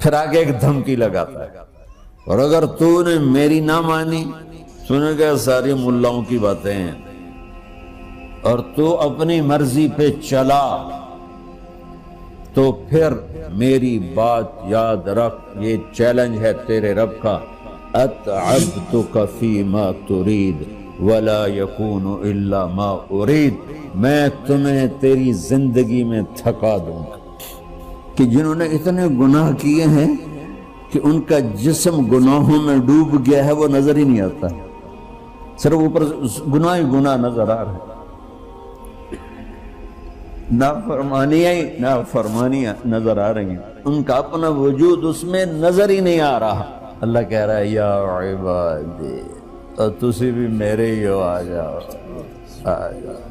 پھر آگے ایک دھمکی لگاتا ہے، اور اگر تو نے میری نہ مانی، سنے گا ساری ملاؤں کی باتیں ہیں، اور تو اپنی مرضی پہ چلا تو پھر میری بات یاد رکھ، یہ چیلنج ہے تیرے رب کا، اتعبتک فیما ترید ولا یکون الا ما ارید، میں تمہیں تیری زندگی میں تھکا دوں گا۔ کہ جنہوں نے اتنے گناہ کیے ہیں کہ ان کا جسم گناہوں میں ڈوب گیا ہے، وہ نظر ہی نہیں آتا، صرف اوپر گناہ ہی گناہ نظر آ رہے ہیں، نافرمانیاں نظر آ رہی ہیں، ان کا اپنا وجود اس میں نظر ہی نہیں آ رہا۔ اللہ کہہ رہا ہے یا عبادی، اور تسی بھی میرے ہی ہو، آ جاؤ آ جاؤ۔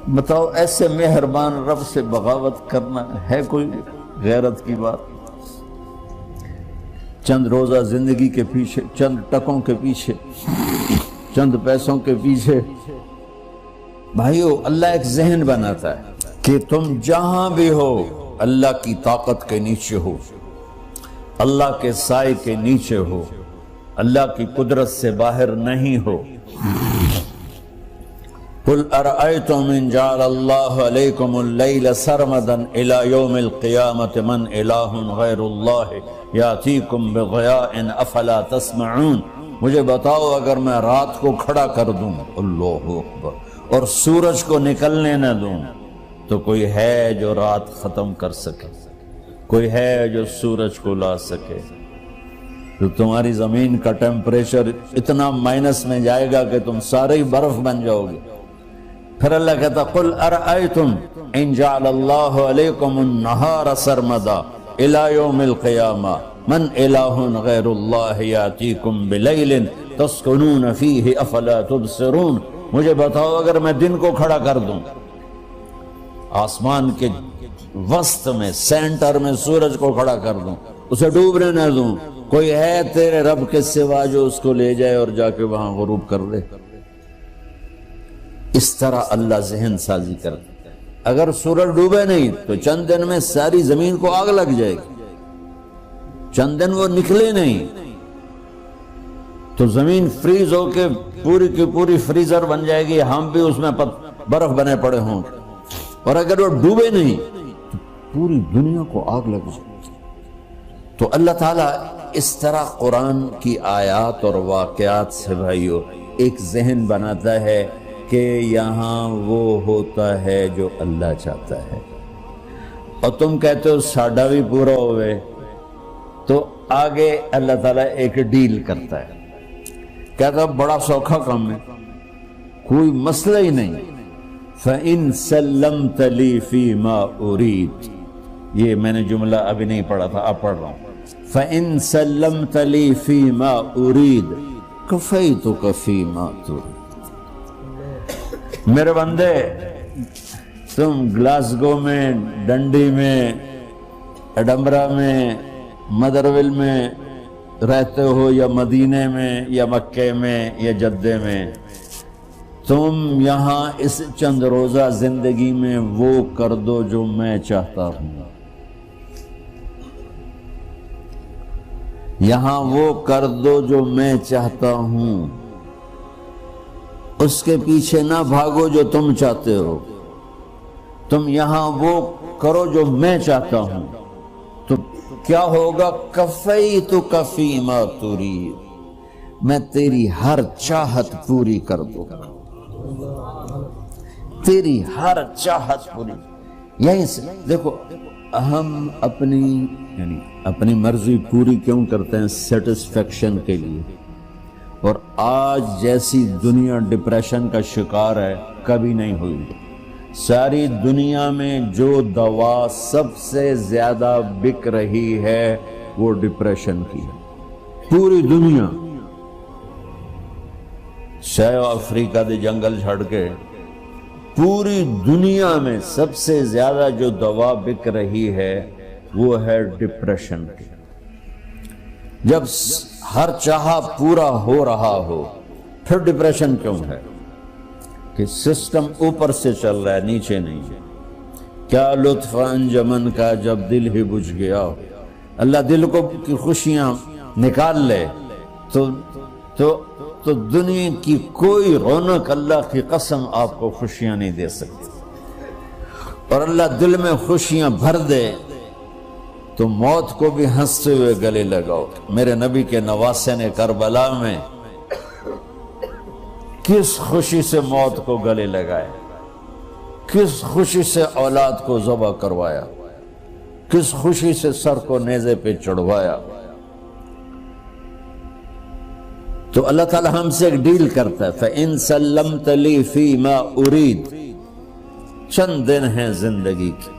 بتاؤ ایسے مہربان رب سے بغاوت کرنا ہے کوئی غیرت کی بات؟ چند روزہ زندگی کے پیچھے، چند ٹکوں کے پیچھے، چند پیسوں کے پیچھے۔ بھائیو، اللہ ایک ذہن بناتا ہے کہ تم جہاں بھی ہو اللہ کی طاقت کے نیچے ہو، اللہ کے سائے کے نیچے ہو، اللہ کی قدرت سے باہر نہیں ہو۔ قل ارأيتم ان جعل الله عليكم الليل سرمدا الى يوم القيامة من اله غير الله ياتيكم بضياء افلا تسمعون، مجھے بتاؤ اگر میں رات کو کھڑا کر دوں، اللہ اکبر، اور سورج کو نکلنے نہ دوں، تو کوئی ہے جو رات ختم کر سکے؟ کوئی ہے جو سورج کو لا سکے؟ تو تمہاری زمین کا ٹیمپریچر اتنا مائنس میں جائے گا کہ تم سارے ہی برف بن جاؤ گے۔ پھر اللہ کہتا قل ارأیتم ان جعل اللہ علیکم النہار سرمدا الى یوم القیامہ من الہ غیر اللہ یاتیکم بلیل تسکنون فیہ افلا تبصرون، مجھے بتاؤ اگر میں دن کو کھڑا کر دوں، آسمان کے وسط میں سینٹر میں سورج کو کھڑا کر دوں، اسے ڈوبنے نہ دوں، کوئی ہے تیرے رب کے سوا جو اس کو لے جائے اور جا کے وہاں غروب کر دے؟ اس طرح اللہ ذہن سازی کرتا ہے۔ اگر سورج ڈوبے نہیں تو چند دن میں ساری زمین کو آگ لگ جائے گی، چند دن وہ نکلے نہیں تو زمین فریز ہو کے پوری کی پوری فریزر بن جائے گی، ہم بھی اس میں برف بنے پڑے ہوں، اور اگر وہ ڈوبے نہیں تو پوری دنیا کو آگ لگ جائے گی۔ تو اللہ تعالیٰ اس طرح قرآن کی آیات اور واقعات سے بھائیو ایک ذہن بناتا ہے کہ یہاں وہ ہوتا ہے جو اللہ چاہتا ہے، اور تم کہتے ہو ساڈا بھی پورا ہوئے، تو آگے اللہ تعالیٰ ایک ڈیل کرتا ہے، کہتا بڑا سوکھا کام ہے، کوئی مسئلہ ہی نہیں، فَإِن سَلَّمْتَ لِي فِي مَا أُرِيد، یہ میں نے جملہ ابھی نہیں پڑھا تھا، اب پڑھ رہا ہوں، فَإِن سَلَّمْتَ لِي فِي مَا أُرِيد كَفَيْتُكَ فِي مَا تُرِيد۔ میرے بندے، تم گلاسگو میں، ڈنڈی میں، ایڈمبرا میں، مدرول میں رہتے ہو، یا مدینے میں، یا مکے میں، یا جدے میں، تم یہاں اس چند روزہ زندگی میں وہ کر دو جو میں چاہتا ہوں، یہاں وہ کر دو جو میں چاہتا ہوں، اس کے پیچھے نہ بھاگو جو تم چاہتے ہو، تم یہاں وہ کرو جو میں چاہتا ہوں، تو کیا ہوگا؟ کفیتک فیما ترید، میں تیری ہر چاہت پوری کر دوں گا، تیری ہر چاہت پوری۔ یہیں سے دیکھو، ہم اپنی مرضی پوری کیوں کرتے ہیں؟ سیٹسفیکشن کے لیے۔ اور آج جیسی دنیا ڈپریشن کا شکار ہے کبھی نہیں ہوئی۔ ساری دنیا میں جو دوا سب سے زیادہ بک رہی ہے وہ ڈپریشن کی ہے، پوری دنیا، شاید افریقہ دے جنگل چھڑ کے پوری دنیا میں سب سے زیادہ جو دوا بک رہی ہے وہ ہے ڈپریشن کی۔ جب ہر چاہا پورا ہو رہا ہو پھر ڈپریشن کیوں ہے؟ کہ سسٹم اوپر سے چل رہا ہے، نیچے نہیں ہے۔ کیا لطف انجمن کا جب دل ہی بجھ گیا، اللہ دل کو کی خوشیاں نکال لے تو دنیا کی کوئی رونق اللہ کی قسم آپ کو خوشیاں نہیں دے سکتی، اور اللہ دل میں خوشیاں بھر دے تو موت کو بھی ہنستے ہوئے گلے لگاؤ۔ میرے نبی کے نواسے نے کربلا میں کس خوشی سے موت کو گلے لگائے، کس خوشی سے اولاد کو ذبح کروایا، کس خوشی سے سر کو نیزے پہ چڑھوایا۔ تو اللہ تعالی ہم سے ایک ڈیل کرتا ہے، فَإِن سَلَّمْتَ لِي فِي مَا أُرِيد، چند دن ہیں زندگی کی،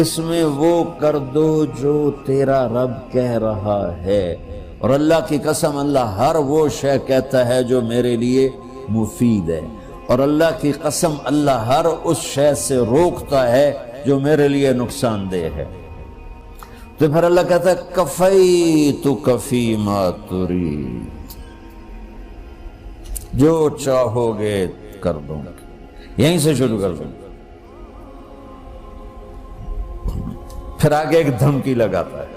اس میں وہ کر دو جو تیرا رب کہہ رہا ہے۔ اور اللہ کی قسم اللہ ہر وہ شے کہتا ہے جو میرے لیے مفید ہے، اور اللہ کی قسم اللہ ہر اس شے سے روکتا ہے جو میرے لیے نقصان دہ ہے۔ تو پھر اللہ کہتا ہے کفیتک فی ما ترید، جو چاہو گے کر دوں گا، یہیں سے شروع کر دوں گا۔ پھر آگے ایک دھمکی لگاتا ہے،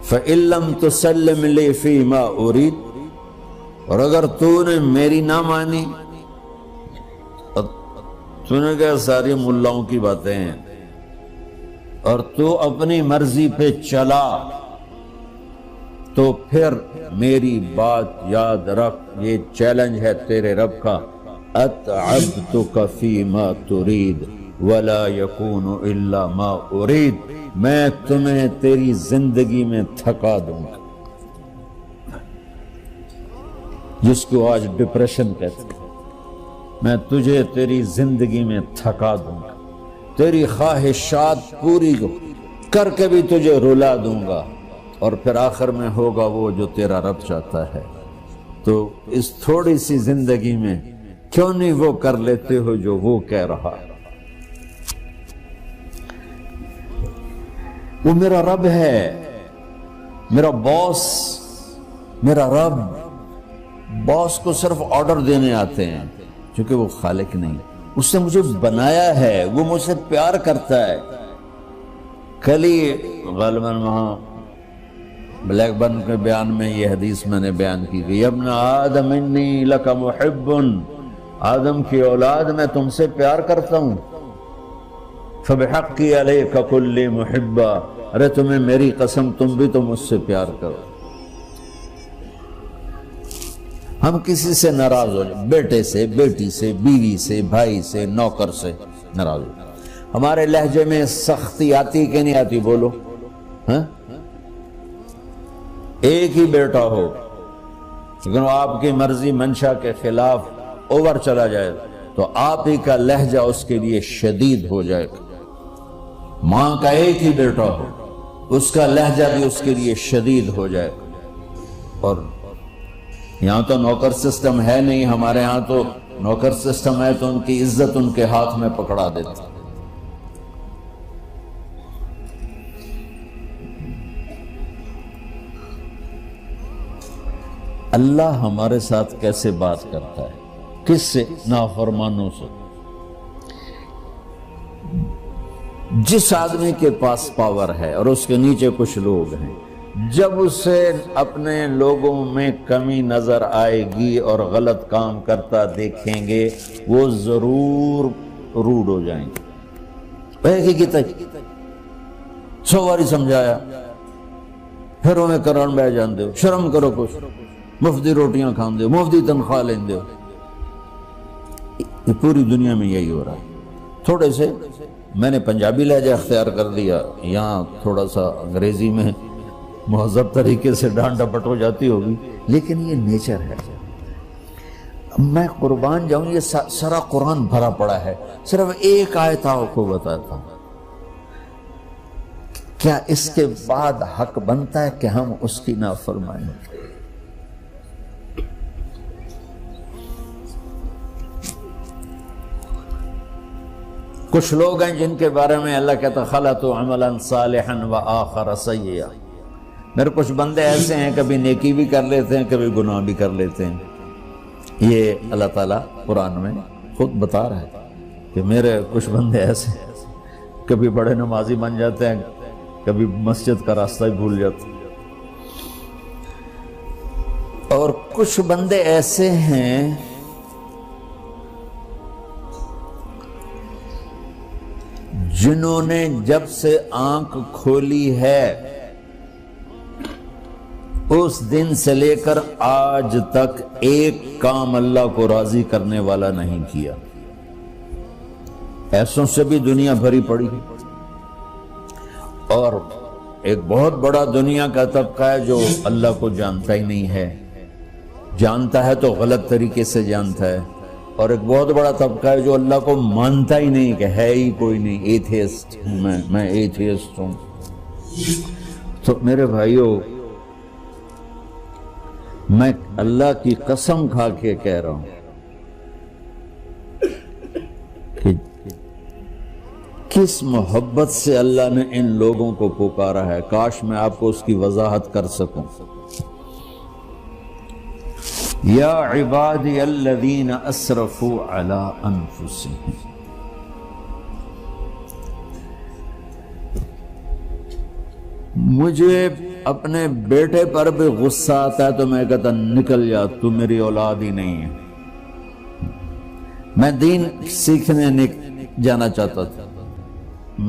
فَإِن لَّمْ تُسَلِّمْ لِي فِي مَا أُرِيدُ، اور اگر تو نے میری نہ مانی، تو نے کہا ساری ملاؤں کی باتیں ہیں، اور تو اپنی مرضی پہ چلا، تو پھر میری بات یاد رکھ، یہ چیلنج ہے تیرے رب کا، أَتْعَبْتُكَ فِي مَا تُرِيدُ وَلَا يَكُونُ إِلَّا مَا أُرِيدُ، میں تمہیں تیری زندگی میں تھکا دوں گا، جس کو آج ڈپریشن کہتے ہیں، میں تجھے تیری زندگی میں تھکا دوں گا، تیری خواہشات پوری کر کے بھی تجھے رلا دوں گا، اور پھر آخر میں ہوگا وہ جو تیرا رب چاہتا ہے۔ تو اس تھوڑی سی زندگی میں کیوں نہیں وہ کر لیتے ہو جو وہ کہہ رہا ہے؟ وہ میرا رب ہے، میرا باس، میرا رب۔ باس کو صرف آرڈر دینے آتے ہیں، چونکہ وہ خالق نہیں، اس نے مجھے بنایا ہے، وہ مجھ سے پیار کرتا ہے۔ کل ہی غالباً وہاں بلیک برن کے بیان میں یہ حدیث میں نے بیان کی کہ ابن آدم انی لک محب، آدم کی اولاد میں تم سے پیار کرتا ہوں، فبحقی علیک کل محبہ، ارے تمہیں میری قسم تم بھی تو مجھ سے پیار کرو۔ ہم کسی سے ناراض ہو جائیں، بیٹے سے، بیٹی سے، بیوی سے، بھائی سے، نوکر سے ناراض ہو، ہمارے لہجے میں سختی آتی کہ نہیں آتی؟ بولو ہاں؟ ایک ہی بیٹا ہو لیکن وہ آپ کی مرضی منشا کے خلاف اوور چلا جائے تو آپ ہی کا لہجہ اس کے لیے شدید ہو جائے گا۔ ماں کا ایک ہی بیٹا ہو، اس کا لہجہ بھی اس کے لیے شدید ہو جائے گا۔ اور یہاں تو نوکر سسٹم ہے نہیں، ہمارے ہاں تو نوکر سسٹم ہے تو ان کی عزت ان کے ہاتھ میں پکڑا دیتا۔ اللہ ہمارے ساتھ کیسے بات کرتا ہے؟ کس سے؟ نافرمانوں سے۔ جس آدمی کے پاس پاور ہے اور اس کے نیچے کچھ لوگ ہیں، جب اسے اپنے لوگوں میں کمی نظر آئے گی اور غلط کام کرتا دیکھیں گے، وہ ضرور روڈ ہو جائیں گے۔ ایک ہی کی تک 100 باری سمجھایا، پھر انہیں کرن بہ جان دے، شرم کرو، کچھ مفتی روٹیاں کھان دے، مفتی تنخواہ لین دے۔ یہ پوری دنیا میں یہی ہو رہا ہے۔ تھوڑے سے میں نے پنجابی لہجہ اختیار کر دیا، یہاں تھوڑا سا انگریزی میں مہذب طریقے سے ڈانٹ ڈپٹ ہو جاتی ہوگی، لیکن یہ نیچر ہے۔ میں قربان جاؤں، یہ سارا قرآن بھرا پڑا ہے، صرف ایک آیت آپ کو بتاتا ہوں۔ کیا اس کے بعد حق بنتا ہے کہ ہم اس کی نافرمانی کریں؟ کچھ لوگ ہیں جن کے بارے میں اللہ کہتا خلطوا عملا صالحا وآخر سیئا۔ میرے کچھ بندے ایسے ہیں، کبھی نیکی بھی کر لیتے ہیں، کبھی گناہ بھی کر لیتے ہیں۔ یہ اللہ تعالیٰ قرآن میں خود بتا رہا ہے کہ میرے کچھ بندے ایسے ہیں، کبھی بڑے نمازی بن جاتے ہیں، کبھی مسجد کا راستہ ہی بھول جاتا. اور کچھ بندے ایسے ہیں جنہوں نے جب سے آنکھ کھولی ہے اس دن سے لے کر آج تک ایک کام اللہ کو راضی کرنے والا نہیں کیا. ایسوں سے بھی دنیا بھری پڑی ہے. اور ایک بہت بڑا دنیا کا طبقہ ہے جو اللہ کو جانتا ہی نہیں ہے، جانتا ہے تو غلط طریقے سے جانتا ہے. اور ایک بہت بڑا طبقہ ہے جو اللہ کو مانتا ہی نہیں، کہ ہے ہی کوئی نہیں، ایتھیسٹ ہوں میں ایتھیسٹ ہوں. تو میرے بھائیوں، میں اللہ کی قسم کھا کے کہہ رہا ہوں کہ کس محبت سے اللہ نے ان لوگوں کو پکارا ہے، کاش میں آپ کو اس کی وضاحت کر سکوں. یا عبادی الذین اسرفوا علی انفسہم، مجھے اپنے بیٹے پر بھی غصہ آتا ہے تو میں کہتا نکل جا، تو میری اولاد ہی نہیں ہے. میں دین سیکھنے جانا چاہتا تھا،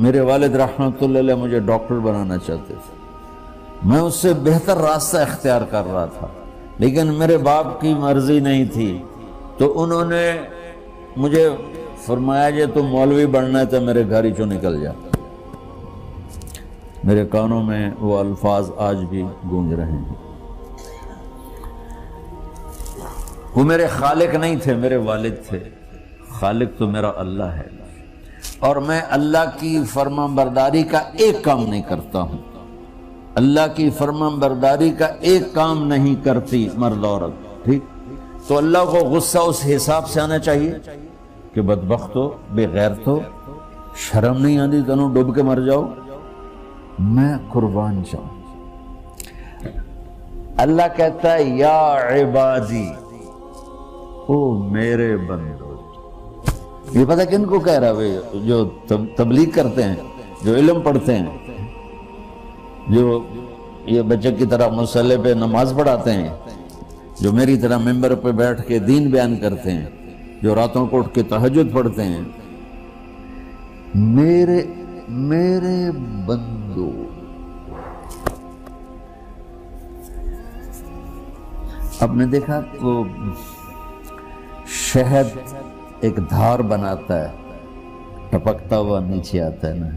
میرے والد رحمت اللہ علیہ مجھے ڈاکٹر بنانا چاہتے تھے، میں اس سے بہتر راستہ اختیار کر رہا تھا، لیکن میرے باپ کی مرضی نہیں تھی. تو انہوں نے مجھے فرمایا جی تو مولوی بننا ہے تو میرے گھر ہی چوں نکل جا. میرے کانوں میں وہ الفاظ آج بھی گونج رہے ہیں. وہ میرے خالق نہیں تھے، میرے والد تھے. خالق تو میرا اللہ ہے، اور میں اللہ کی فرمان برداری کا ایک کام نہیں کرتا ہوں. اللہ کی فرمان برداری کا ایک کام نہیں کرتی مرد عورت، ٹھیک؟ تو اللہ کو غصہ اس حساب سے آنا چاہیے کہ بدبخت ہو، بے غیرت ہو، شرم نہیں آتی تنوں ڈوب کے مر جاؤ. میں قربان جاؤں. اللہ کہتا ہے یا عبادی، او میرے بندو. یہ پتہ کن کو کہہ رہا ہے؟ جو تبلیغ کرتے ہیں، جو علم پڑھتے ہیں، جو یہ بچے کی طرح مصلی پہ نماز پڑھاتے ہیں، جو میری طرح ممبر پہ بیٹھ کے دین بیان کرتے ہیں، جو راتوں کو اٹھ کے تہجد پڑھتے ہیں. میرے بندو، آپ نے دیکھا وہ شہد ایک دھار بناتا ہے، ٹپکتا ہوا نیچے آتا ہے نا.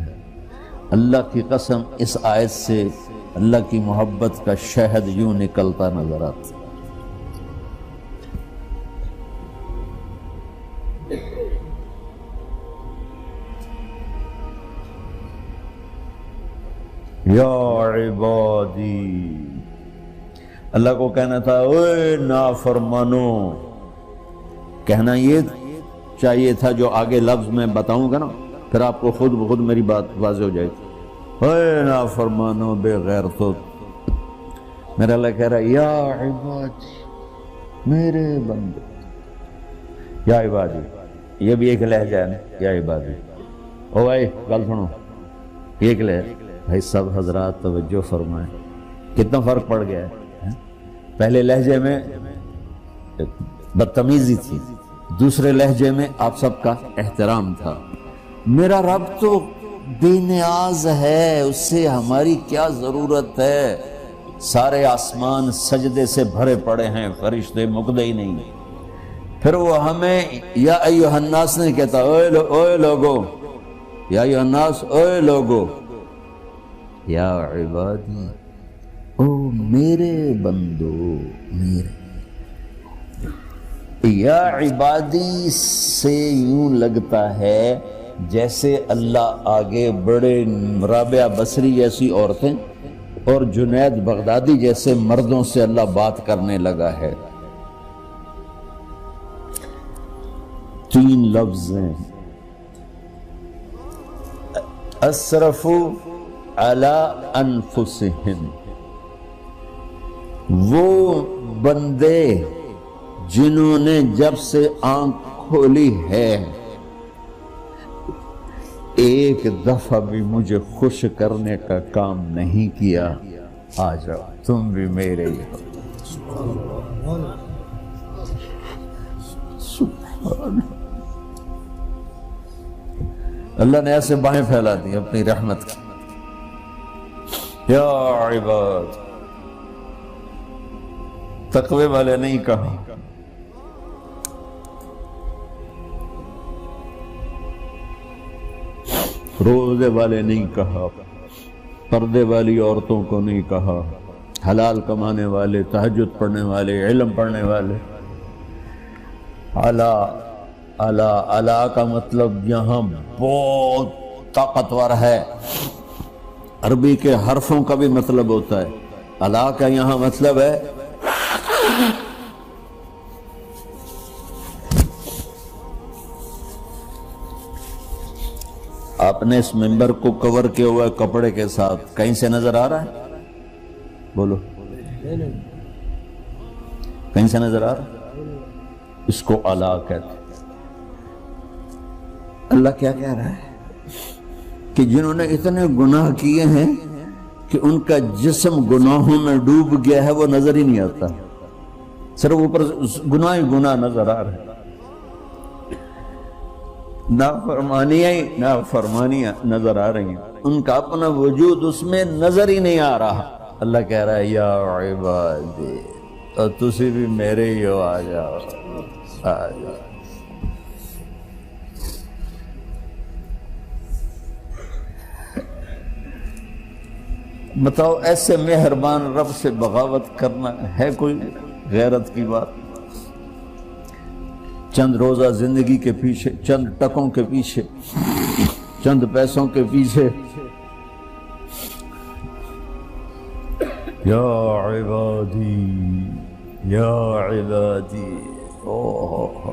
اللہ کی قسم اس آیت سے اللہ کی محبت کا شہد یوں نکلتا نظر آتا. یا عبادی، اللہ کو کہنا تھا اوے نافرمانو. کہنا یہ چاہیے تھا جو آگے لفظ میں بتاؤں گا نا، پھر آپ کو خود بخود میری بات واضح ہو جائے گی. اوے نافرمانو، بے غیرتو. میرا اللہ کہہ رہا ہے یا عبادی، میرے بندے. یا عبادی یہ بھی ایک لہجہ ہے نا، یا عبادی. او بھائی گل سنو، ایک لہجہ. بھائی سب حضرات توجہ فرمائیں، کتنا فرق پڑ گیا ہے. پہلے لہجے میں بدتمیزی تھی، دوسرے لہجے میں آپ سب کا احترام تھا. میرا رب تو بے نیاز ہے، اس سے ہماری کیا ضرورت ہے. سارے آسمان سجدے سے بھرے پڑے ہیں، فرشتے مقدے ہی نہیں. پھر وہ ہمیں یا ایھا الناس نہیں کہتا، اوے لوگو، یا ایھا الناس، اوے لوگو. یا عبادی، او میرے بندو، میرے. یا عبادی سے یوں لگتا ہے جیسے اللہ آگے بڑے رابعہ بصری جیسی عورتیں اور جنید بغدادی جیسے مردوں سے اللہ بات کرنے لگا ہے. 3 لفظ ہیں، اسرفوا علی انفسہم. وہ بندے جنہوں نے جب سے آنکھ کھولی ہے ایک دفعہ بھی مجھے خوش کرنے کا کام نہیں کیا، آ جاؤ تم بھی میرے ہی ہو۔ سبحان اللہ نے ایسے باہیں پھیلا دی اپنی رحمت کی۔ یا عباد، تقوی والے نہیں کہا، روزے والے نہیں کہا، پردے والی عورتوں کو نہیں کہا، حلال کمانے والے، تہجد پڑھنے والے، علم پڑھنے والے۔ اعلیٰ اعلیٰ اعلیٰ کا مطلب یہاں بہت طاقتور ہے، عربی کے حرفوں کا بھی مطلب ہوتا ہے۔ اعلیٰ کا یہاں مطلب ہے آپ نے اس ممبر کو کور کیا ہوا ہے کپڑے کے ساتھ، کہیں سے نظر آ رہا ہے؟ بولو، کہیں سے نظر آ رہا ہے؟ اس کو اعلیٰ کہتے ہیں۔ اللہ کیا کہہ رہا ہے کہ جنہوں نے اتنے گناہ کیے ہیں کہ ان کا جسم گناہوں میں ڈوب گیا ہے، وہ نظر ہی نہیں آتا، صرف اوپر گناہ ہی گناہ نظر آ رہے ہیں، نافرمانیاں نظر آ رہی ہیں، ان کا اپنا وجود اس میں نظر ہی نہیں آ رہا۔ اللہ کہہ رہا ہے یا عبادی، اور تسی بھی میرے ہی ہو، آ جاؤ آ جاؤ۔ بتاؤ ایسے مہربان رب سے بغاوت کرنا ہے کوئی غیرت کی بات؟ چند روزہ زندگی کے پیچھے، چند ٹکوں کے پیچھے، چند پیسوں کے پیچھے، یا عبادی یا عبادی، اوہ